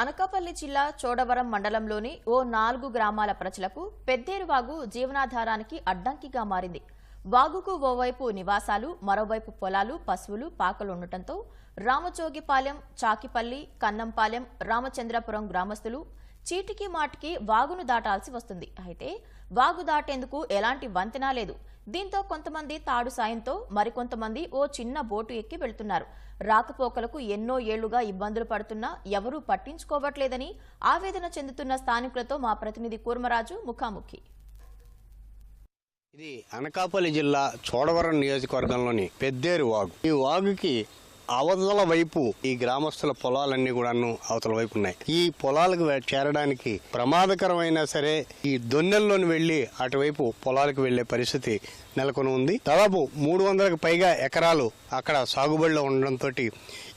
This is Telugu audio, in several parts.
అనకాపల్లి జిల్లా చోడవరం మండలంలోని ఓ 4 గ్రామాల ప్రజలకు పెద్దేరు వాగు జీవనాధారానికి అడ్డంకిగా మారింది. వాగుకు ఓవైపు నివాసాలు, మరోవైపు పొలాలు, పశువులు, పాకలు ఉండటంతో రామచోగిపాలెం, చాకిపల్లి, కన్నంపాలెం, రామచంద్రపురం గ్రామస్తులు చీటికి మాటికి వాగును దాటాల్సి వస్తుంది. అయితే వాగు దాటేందుకు ఎలాంటి వంతెన లేదు. దీంతో కొంతమంది తాడు సాయంతో, మరికొంతమంది ఓ చిన్న బోటు ఎక్కి వెళ్తున్నారు. రాకపోకలకు ఎన్నో ఏళ్లుగా ఇబ్బందులు పడుతున్నా ఎవరూ పట్టించుకోవట్లేదని ఆవేదన చెందుతున్న స్థానికులతో మా ప్రతినిధి కూర్మరాజు ముఖాముఖి. ఇది అనకాపల్లి జిల్లా చోడవరం నియోజకవర్గంలోని పెద్దేరు వాగు. ఈ వాగుకి అవతల వైపు ఈ గ్రామస్తుల పొలాలన్నీ కూడాను అవతల వైపు ఉన్నాయి. ఈ పొలాలకు చేరడానికి ప్రమాదకరమైనా సరే ఈ దొన్నెల్లోని వెళ్లి అటువైపు పొలాలకు వెళ్లే పరిస్థితి నెలకొని ఉంది. దాదాపు 300కు పైగా ఎకరాలు అక్కడ సాగుబడిలో ఉండడంతో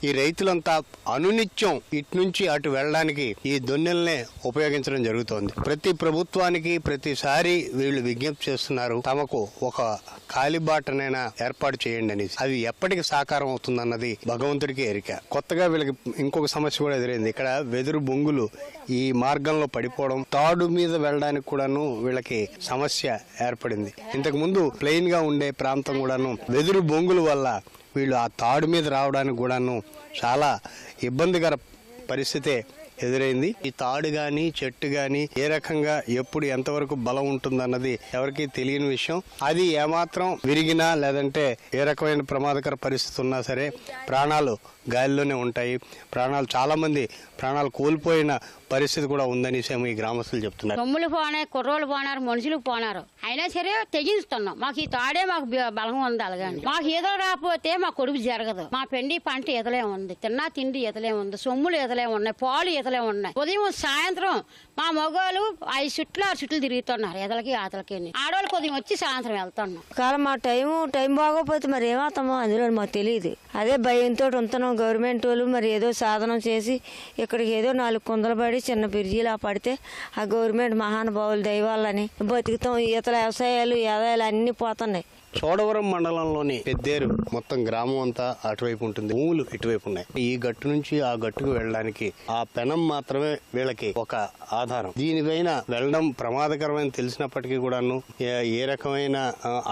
ఈ రైతులంతా అనునిత్యం ఇటు నుంచి అటు వెళ్ళడానికి ఈ దొన్నెల్నే ఉపయోగించడం జరుగుతోంది. ప్రతి ప్రభుత్వానికి ప్రతిసారి వీళ్ళు విజ్ఞప్తి చేస్తున్నారు, తమకు ఒక కాలిబాటనైనా ఏర్పాటు చేయండి అని. అది ఎప్పటికి సాకారం అవుతుందన్నది భగవంతుడికి ఎరిక. కొత్తగా వీళ్ళకి ఇంకొక సమస్య కూడా ఎదురైంది. ఇక్కడ వెదురు బొంగులు ఈ మార్గంలో పడిపోవడం, తాడు మీద వెళ్ళడానికి కూడాను వీళ్ళకి సమస్య ఏర్పడింది. ఇంతకు ముందు ప్లెయిన్ గా ఉండే ప్రాంతం కూడాను వెదురు బొంగుల వల్ల వీళ్ళు ఆ తాడు మీద రావడానికి కూడాను చాలా ఇబ్బందికర పరిస్థితే ఎదురైంది. ఈ తాడు గాని చెట్టు గాని ఏ రకంగా ఎప్పుడు ఎంతవరకు బలం ఉంటుందన్నది ఎవరికి తెలియని విషయం. అది ఏమాత్రం విరిగినా లేదంటే ఏ రకమైన ప్రమాదకర పరిస్థితి ఉన్నా సరే ప్రాణాలు గాలిలోనే ఉంటాయి. చాలా మంది ప్రాణాలు కోల్పోయిన పరిస్థితి కూడా ఉందని ఈ గ్రామస్తులు చెప్తున్నారు. కొమ్ములు పోనాయి, కుర్రోళ్ళు పోనారు, మనుషులు పోనారు, అయినా సరే తెగిస్తున్నాం. మాకు ఈ తాడే మాకు బలం ఉంది. అలాగని మాకు ఈదలు రాకపోతే మా కొడుకు జరగదు. మా పెండి పంట ఈదలే ఉంది, తిన్నా తిండి ఈదలే ఉంది, సొమ్ములు ఈదలే ఉన్నాయి, పాలు ఈదలే ఉన్నాయి. ఉదయం సాయంత్రం మా మగవాళ్ళు 5 చుట్లు 6 చుట్లు తిరుగుతున్నారు ఈదలకి ఆతలకి. ఆడవాళ్ళు కొద్దిగా వచ్చి సాయంత్రం వెళ్తున్నాం. కాలం మా టైం బాగోపోతే మరి ఏమవుతామో అందులో మాకు తెలియదు. అదే భయంతో ఉంటున్నాం. గవర్నమెంట్ వాళ్ళు మరి ఏదో సాధనం చేసి ఇక్కడికి ఏదో 4 కుందలు పడి చిన్న బ్రిడ్జిలా పడితే ఆ గవర్నమెంట్ మహానుభావులు దైవాలని బతుకుతాం. ఈతల వ్యవసాయాలు ఆదాయాలు అన్ని పోతున్నాయి. చోడవరం మండలంలోని పెద్దేరు మొత్తం గ్రామం అంతా అటువైపు ఉంటుంది, భూములు ఇటువైపు ఉన్నాయి. ఈ గట్టు నుంచి ఆ గట్టుకు వెళ్ళడానికి ఆ పెనం మాత్రమే వీళ్ళకి ఒక ఆధారం. దీనిపైన వెళ్ళడం ప్రమాదకరమని తెలిసినప్పటికీ కూడాను ఏ రకమైన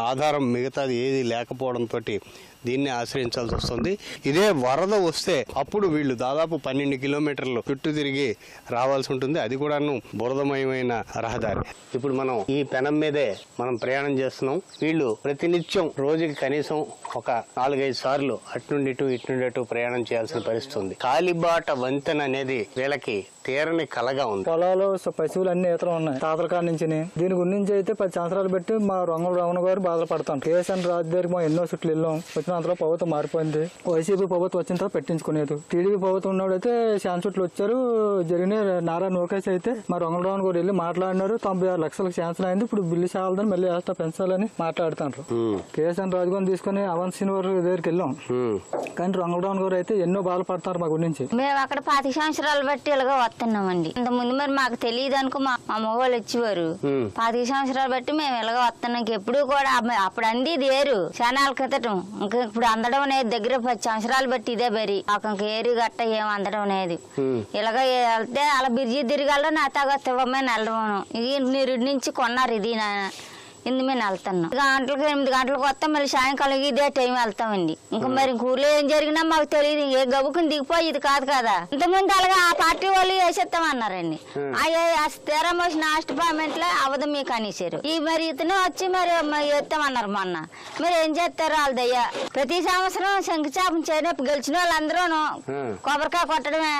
ఆధారం మిగతాది ఏది లేకపోవడంతో దీన్ని ఆశ్రయించాల్సి వస్తుంది. ఇదే వరద వస్తే అప్పుడు వీళ్ళు దాదాపు 12 కిలోమీటర్లు చుట్టూ తిరిగి రావాల్సి ఉంటుంది. అది కూడాను బురదమయమైన రహదారి. ఇప్పుడు మనం ఈ పెనం మీదే మనం ప్రయాణం చేస్తున్నాం. వీళ్ళు ప్రతినిత్యం రోజుకి కనీసం ఒక 4-5 సార్లు అటు నుండి ఇటు ప్రయాణం చేయాల్సిన పరిస్థితి ఉంది. కాలిబాట వంతెన అనేది వీళ్ళకి తీరని కలగా ఉంది. పొలాలు పశువులు అన్ని ఈతలు ఉన్నాయి తాతల కాడ నుంచి. దీని గురించి అయితే 10 సంవత్సరాలు పెట్టి మా రమణ గారు బాధలు పడతాం. కేసీఆర్ రాజు దగ్గరికి మా ఎన్నో చుట్లు వెళ్ళాం. వచ్చినంతలో ప్రభుత్వం మారిపోయింది. వైసీపీ ప్రభుత్వం వచ్చిన తర్వాత పెట్టించుకునేది. టీడీపీ ప్రభుత్వం ఉన్నప్పుడైతే శాన్ చుట్లు వచ్చారు. జరిగిన నారా లోకేష్ అయితే మా రమణ గారు వెళ్ళి మాట్లాడినారు. 96 లక్షలకు శాంక్షన్ అయింది. ఇప్పుడు బిల్లు చాలదని మళ్ళీ వేస్తా పెంచాలని మాట్లాడుతున్నారు. కేసీఆర్ రాజు గారిని తీసుకుని అవన్ శ్రీనివాస్ దగ్గరికి వెళ్ళాం. కానీ రమణ గారు అయితే ఎన్నో బాధలు పడతారు మా గురించి. మేము అక్కడ 10 సంవత్సరాలు బట్టి ఇలాగా వస్తున్నామండి. ఇంత ముందు మరి మాకు తెలియదు అనుకో మా మగవాళ్ళు వచ్చేవారు. 10 సంవత్సరాలు బట్టి మేము ఇలాగ వస్తున్నాం. ఎప్పుడు కూడా అప్పుడు అంది వేరు చానాల క్రితం. ఇంకా ఇప్పుడు అందడం అనేది దగ్గర 10 సంవత్సరాలు బట్టి ఇదే బరి. మాకు ఏరు గట్ట ఏం అందడం అనేది ఇలాగ వెళ్తే అలా బిర్జీ తిరగాలో నా తాగా తివ్వమని వెళ్ళడం. ఇది నీరు నుంచి కొన్నారు. ఇది ఇందు మేము వెళ్తున్నాం. 8 గంటలకు వస్తాం. మళ్ళీ సాయంకాలం ఇదే టైం వెళ్తామండి. ఇంకా మరి ఊర్లో ఏం జరిగినా మాకు తెలియదు. ఏ గబుకుని దిగిపోయేది కాదు కదా. ఇంతకుముందు అలాగా ఆ పార్టీ వాళ్ళు వేసేస్తామన్నారండి. స్థిరం వచ్చిన డిపార్ట్మెంట్ లో అవధం మీకు అనేసారు. ఈ మరి ఇతను వచ్చి మరి వేస్తామన్నారు మొన్న. మరి ఏం చేస్తారు వాళ్ళ దయ్యా. ప్రతి సంవత్సరం శంఖచాపం చేయనప్పుడు గెలిచిన వాళ్ళందరూ కొబ్బరికాయ కొట్టడమే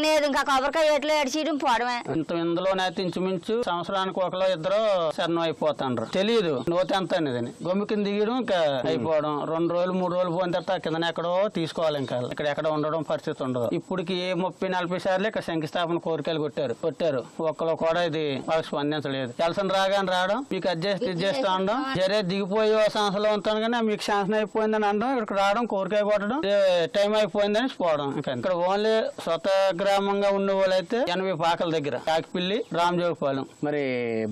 లేదు. ఇంకా కొబ్బరికాయ ఏట్లో ఏడ్చేయడం పోవడమే. ఇందులోనైతే ఇంచుమించు సంవత్సరానికి ఒకలో ఇద్దరు శరణం అయిపోతాండ్రు. తెలియదు నోతి ఎంత అనేది. గొమ్మి కింద దిగడం ఇంకా అయిపోవడం. 2 రోజులు 3 రోజులు పోయిన తర్వాత కింద ఎక్కడో తీసుకోవాలి. ఇంకా ఇక్కడ ఎక్కడ ఉండడం పరిస్థితి ఉండదు. ఇప్పటికి 30-40 సార్లు ఇక్కడ శంకుస్థాపన కోరికలు కొట్టారు. ఒక్కలో కూడా ఇది వాళ్ళకి స్పందించలేదు. ఎలసన్ రాగానే రావడం, మీకు అడ్జస్ట్ చేస్తూ ఉండడం, సరే దిగిపోయి సంవత్సరంలో ఉంటాను కానీ మీకు శాంక్షన్ అయిపోయిందని అనడం, ఇక్కడికి రావడం, కోరికాయ కొట్టడం, టైం అయిపోయిందని పోవడం. ఇంకా ఇక్కడ ఓన్లీ స్వత గ్రామంగా ఉండే వాళ్ళు అయితే 80 పాకల దగ్గర కాకిపిల్లి రామజోగపాలెం. మరి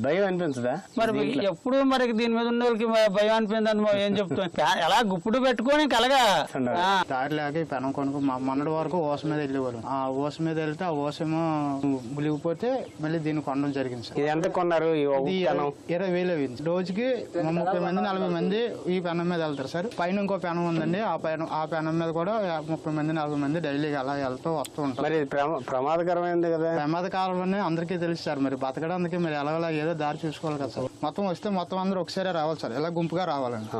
భయం అనిపించదా? మరి ఎప్పుడు మరి దీని మీద ఉన్న వాళ్ళకి భయం అనిపించింది. ఏం చెప్తాం, ఎలా గుప్పుడు పెట్టుకొని కలగా దారి లేక ఈ పెనం కొనుక్కు మొన్నటి వరకు ఓస మీద వెళ్ళేవారు. ఆ ఓస మీద వెళ్తే ఆ ఓసేమో ములిగిపోతే మళ్ళీ దీన్ని కొనడం జరిగింది సార్. ఇది ఎంత కొన్నారు? 20,000 అయింది. రోజుకి 30 మంది 40 మంది ఈ పెనం మీద వెళ్తారు సార్. పైన ఇంకో పెనం ఉందండి, ఆ పెనం మీద కూడా 30 మంది 40 మంది డైలీగా అలా వెళ్తూ వస్తూ ఉంటారు. మరి ప్రమాదకరమైంది కదా? ప్రమాదకాలం అని అందరికీ తెలుసు సార్. మరి బతకడానికి మరి ఎలా ఏదో దారి చూసుకోవాలి కదా సార్. మొత్తం వస్తే మొత్తం అందరూ ఒకసారి రావాలి సార్, ఇలా గుంపుగా రావాలండి.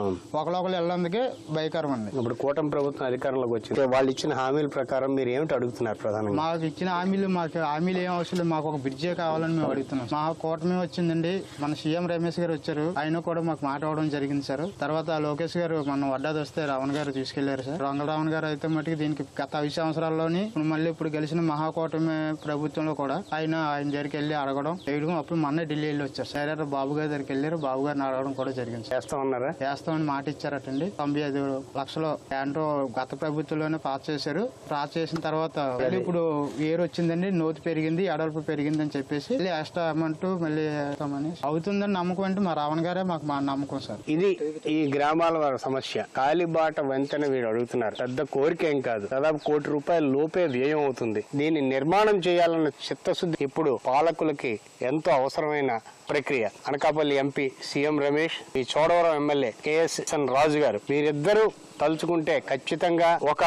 ఒకళ్ళు వెళ్ళడానికి భయకరం అండి. ఇప్పుడు కూటమి ప్రభుత్వం అధికారంలోకి వచ్చింది, వాళ్ళు ఇచ్చిన హామీల ప్రకారం మీరు ఏమిటి అడుగుతున్నారు? ప్రధానంగా మాకు ఇచ్చిన హామీలు ఏం అవసరం లేదు, మాకు ఒక బ్రిడ్జే కావాలని మేము అడుగుతున్నాం. మా కూటమి వచ్చిందండి, మన సీఎం రమేష్ గారు వచ్చారు, ఆయన కూడా మాకు మాట అవ్వడం జరిగింది సార్. తర్వాత లోకేష్ గారు మన వడ్డాది వస్తే రావణ్ గారు తీసుకెళ్లారు సార్. రావణ్ గారు అయితే మటుకు దీనికి గత 5 సంవత్సరాల్లోని మళ్ళీ ఇప్పుడు గెలిచిన మహాకూటమి ప్రభుత్వంలో కూడా ఆయన దగ్గరికి వెళ్ళి అడగడం చేయడం. అప్పుడు మొన్న ఢిల్లీ వెళ్ళి వచ్చారు సార్. బాబు గారి దగ్గరికి వెళ్ళారు, బాబు గారిని అడగడం కూడా జరిగింది. చేస్తామని మాట ఇచ్చారటండి. 95 లక్షలు ఏంటో గత ప్రభుత్వంలోనే పాస్ చేశారు. పాస్ చేసిన తర్వాత ఇప్పుడు ఏరు వచ్చిందండి, నోతి పెరిగింది, ఎడల్పు పెరిగింది అని చెప్పేసి ఎక్స్ట్రా అమౌంట్ మళ్ళీ అవుతుందని నమ్మకం అంటే మా రావణ్ గారే మాకు మా నమ్మకం సార్. ఇది ఈ గ్రామాల వారి సమస్య. కాలిబాట వంతెన వీడు అడుగుతున్నారు. పెద్ద కోరిక ఏం కాదు, దాదాపు ₹1 కోటి లోపే వ్యయం అవుతుంది. దీన్ని నిర్మాణం చేయాలన్న చిత్తశుద్ధి ఇప్పుడు పాలకులకి ఎంతో అవసరమైన ప్రక్రియ. అనకాపల్లి ఎంపీ సీఎం రమేష్, ఈ చోడవరం ఎమ్మెల్యే కేఎస్ఎన్ రాజు గారు, వీరిద్దరూ తలుచుకుంటే ఖచ్చితంగా ఒక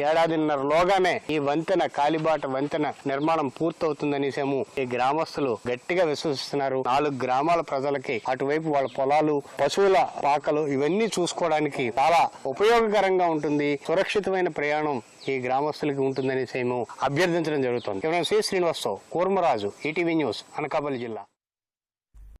ఏడాదిన్నరలోగానే ఈ వంతెన, కాలిబాట వంతెన నిర్మాణం పూర్తవుతుందనేసేమో ఈ గ్రామస్తులు గట్టిగా విశ్వసిస్తున్నారు. 4 గ్రామాల ప్రజలకి అటువైపు వాళ్ళ పొలాలు, పశువుల పాకలు ఇవన్నీ చూసుకోవడానికి చాలా ఉపయోగకరంగా ఉంటుంది. సురక్షితమైన ప్రయాణం ఈ గ్రామస్తులకి ఉంటుందనేసేమో అభ్యర్థించడం జరుగుతుంది. శ్రీ శ్రీనివాసరావు, కూర్మరాజు, ఈటీవీ న్యూస్, అనకాపల్లి జిల్లా.